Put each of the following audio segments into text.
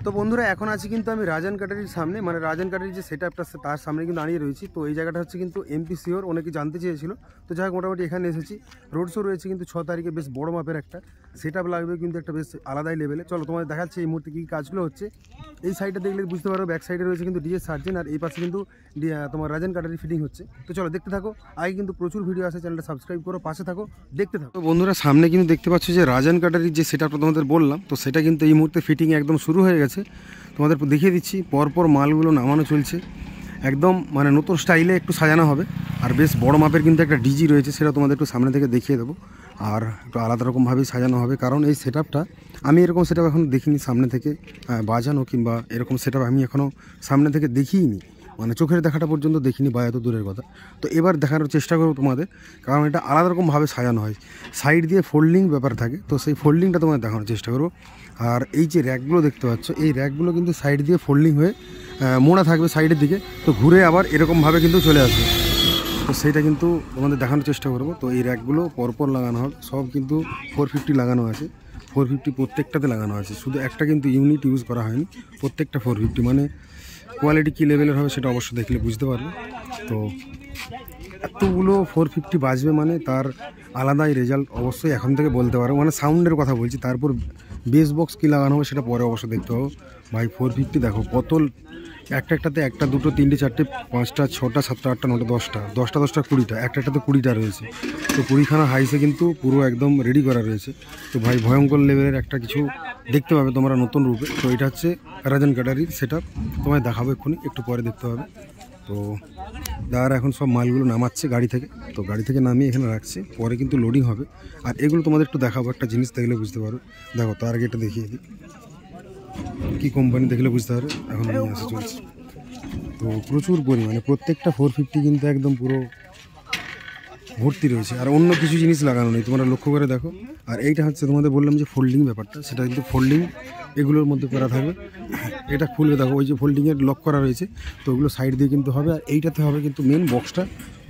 তো বন্ধুরা এখন আছি কিন্তু আমি রাজন কাটারির সামনে, মানে রাজন কাটারির যে সেটআপটা তার সামনে কিন্তু দাঁড়িয়ে রয়েছি। তো এই জায়গাটা হচ্ছে কিন্তু এমপি সিওর, অনেকে জানতে চেয়েছিল। তো যাই হোক মোটামুটি এখানে এসেছি। রোড শো রয়েছে কিন্তু 6 তারিখে, বেশ বড় মাপের একটা সেটআপ লাগবে কিন্তু একটা বেশ আলাদাই লেভেলে। চলো তোমাদের দেখাচ্ছি এই মুহূর্তে কী কাজগুলো হচ্ছে। এই সাইডটা দেখলে বুঝতে পারো, ব্যাক সাইডে রয়েছে কিন্তু ডিএস সার্জেন, আর এই পাশে কিন্তু তোমার রাজন কাটারি ফিটিং হচ্ছে। তো চলো দেখতে থাকো। আগে কিন্তু প্রচুর ভিডিও আছে, চ্যানেলটা সাবস্ক্রাইব করো, পাশে থাকো, দেখতে থাকো। তো বন্ধুরা সামনে কিন্তু দেখতে পাচ্ছ যে রাজন কাটারির যে সেটআপটা তোমাদের বললাম, তো সেটা কিন্তু এই মুহূর্তে ফিটিং একদম শুরু হয়ে গেছে। তোমাদের দেখিয়ে দিচ্ছি, পরপর মালগুলো নামানো চলছে একদম, মানে নতুন স্টাইলে একটু সাজানো হবে। আর বেশ বড় মাপের কিন্তু একটা ডিজি রয়েছে, সেটা তোমাদের একটু সামনে থেকে দেখিয়ে দেবো। আর একটু আলাদা রকমভাবেই সাজানো হবে, কারণ এই সেটআপটা আমি এরকম সেটআপ এখন দেখিনি সামনে থেকে বাজানো, কিংবা এরকম সেটআপ আমি এখনও সামনে থেকে দেখিইনি, মানে চোখের দেখাটা পর্যন্ত দেখিনি বা এত দূরের কথা। তো এবার দেখানোর চেষ্টা করবো তোমাদের, কারণ এটা আলাদা রকমভাবে সাজানো হয়, সাইড দিয়ে ফোল্ডিং ব্যাপার থাকে। তো সেই ফোল্ডিংটা তোমাদের দেখানোর চেষ্টা করবো। আর এই যে র্যাকগুলো দেখতে পাচ্ছ, এই র্যাকগুলো কিন্তু সাইড দিয়ে ফোল্ডিং হয়ে মোড়া থাকবে সাইডের দিকে, তো ঘুরে আবার এরকমভাবে কিন্তু চলে আসবে। তো সেইটা কিন্তু তোমাদের দেখানোর চেষ্টা করবো। তো এই র্যাকগুলো পরপর লাগানো হবে, সব কিন্তু 450 লাগানো আছে, 450 প্রত্যেকটাতে লাগানো আছে, শুধু একটা কিন্তু ইউনিট ইউজ করা হয়নি, প্রত্যেকটা 450। মানে কোয়ালিটি কী লেভেলের হবে সেটা অবশ্যই দেখলে বুঝতে পারবে। তো এতগুলো 450 বাজবে মানে তার আলাদাই রেজাল্ট অবশ্যই এখন থেকে বলতে পারো, মানে সাউন্ডের কথা বলছি। তারপর বেস বক্স কী লাগানো হবে সেটা পরে অবশ্যই দেখতে পাবো। ভাই 450 দেখো কত, একটাতে একটা, দুটো, তিনটে, চারটে, পাঁচটা, ছটা, সাতটা, আটটা, নটা, দশটা, 20টা, একটাতে 20টা রয়েছে। তো 20খানা হাইসে কিন্তু পুরো একদম রেডি করা রয়েছে। তো ভাই ভয়ঙ্কর লেভেলের একটা কিছু দেখতে পাবে তোমরা নতুন রূপে। তো এটা হচ্ছে রাজন কাটারির সেটআপ, তোমায় দেখাবো এক্ষুনি, একটু পরে দেখতে পাবে। তো দাদারা এখন সব মালগুলো নামাচ্ছে গাড়ি থেকে, তো গাড়ি থেকে নামিয়ে এখানে রাখছে, পরে কিন্তু লোডিং হবে। আর এগুলো তোমাদের একটু দেখাবো, একটা জিনিস দেখলে বুঝতে পারো। দেখো তার আগে এটা দেখিয়ে দিই, কী কোম্পানি দেখলে বুঝতে পারো। এখন নিয়ে আসা চলছে, তো প্রচুর পরিমাণে প্রত্যেকটা 450 কিন্তু একদম পুরো ভর্তি রয়েছে, আর অন্য কিছু জিনিস লাগানো নেই, তোমরা লক্ষ্য করে দেখো। আর এইটা হচ্ছে তোমাদের বললাম যে ফোল্ডিং ব্যাপারটা, সেটা কিন্তু ফোল্ডিং এগুলোর মধ্যে করা থাকবে। এটা খুলবে দেখো, ওই যে ফোল্ডিংয়ের লক করা রয়েছে, তো ওগুলো সাইড দিয়ে কিন্তু হবে। আর এইটাতে হবে কিন্তু মেন বক্সটা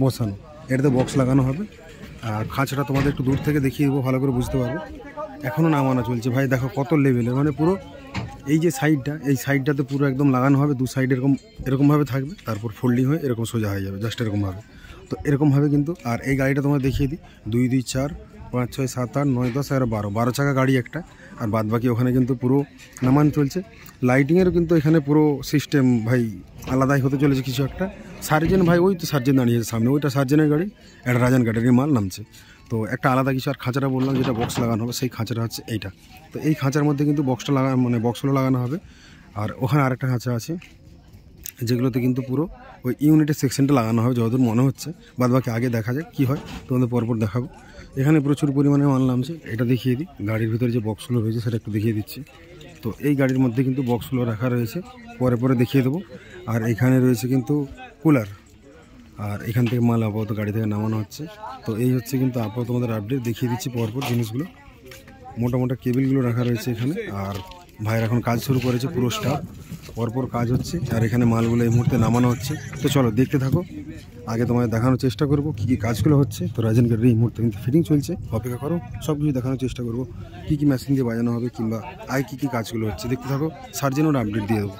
বসানো, এটাতে বক্স লাগানো হবে। আর খাঁচটা তোমাদের একটু দূর থেকে দেখিয়ে দেবো, ভালো করে বুঝতে পারবে। এখনও নামানো চলছে ভাই, দেখো কত লেভেলের, মানে পুরো এই যে সাইডটা, এই সাইডটাতে পুরো একদম লাগানো হবে, দু সাইড এরকমভাবে থাকবে, তারপর ফোল্ডিং হয়ে এরকম সোজা হয়ে যাবে, জাস্ট এরকমভাবে। তো এরকমভাবে কিন্তু। আর এই গাড়িটা তোমার দেখিয়ে দিই, 2, 2, 4, 5, 6, 7, 8, 9, 10, 11, 12 চাকা গাড়ি একটা। আর বাদ বাকি ওখানে কিন্তু পুরো নামানো চলছে। লাইটিংয়েরও কিন্তু এখানে পুরো সিস্টেম ভাই আলাদাই হতে চলেছে কিছু একটা। সার্জেন ভাই, ওই তো সার্জেন দাঁড়িয়েছে সামনে, ওইটা সার্জেনের গাড়ি, একটা রাজন কাটারির মাল নামছে। তো একটা আলাদা কিছু। আর খাঁচাটা বললাম যেটা বক্স লাগানো হবে, সেই খাঁচাটা হচ্ছে এইটা। তো এই খাঁচার মধ্যে কিন্তু বক্সটা মানে বক্সগুলো লাগানো হবে। আর ওখানে আরেকটা খাঁচা আছে, যেগুলোতে কিন্তু পুরো ওই ইউনিটের সেকশনটা লাগানো হবে যতদূর মনে হচ্ছে। বাদ বাকি আগে দেখা যাক কী হয়, তোমাদের পরপর দেখাবো। এখানে প্রচুর পরিমাণে মাল নামছে, এটা দেখিয়ে দিই। গাড়ির ভিতরে যে বক্সগুলো রয়েছে সেটা একটু দেখিয়ে দিচ্ছি। তো এই গাড়ির মধ্যে কিন্তু বক্সগুলো রাখা রয়েছে, পরে দেখিয়ে দেবো। আর এখানে রয়েছে কিন্তু কুলার, আর এখান থেকে মাল আপাতত গাড়ি থেকে নামানো হচ্ছে। তো এই হচ্ছে কিন্তু আপাতত তোমাদের আপডেট, দেখিয়ে দিচ্ছি পরপর জিনিসগুলো। মোটা কেবিলগুলো রাখা রয়েছে এখানে। আর ভাইয়ের এখন কাজ শুরু করেছে, পুরো স্টাফ পরপর কাজ হচ্ছে। আর এখানে মালগুলো এই মুহূর্তে নামানো হচ্ছে। তো চলো দেখতে থাকো, আগে তোমাদের দেখানোর চেষ্টা করবো কী কী কাজগুলো হচ্ছে। তো রাজন গাড়ির এই মুহূর্তে কিন্তু ফিটিং চলছে, অপেক্ষা করো, সব কিছু দেখানোর চেষ্টা করবো, কী কী মেশিন দিয়ে বাজানো হবে, কিংবা আগে কী কাজগুলো হচ্ছে। দেখতে থাকো, সার্জেনের আপডেট দিয়ে দেবো।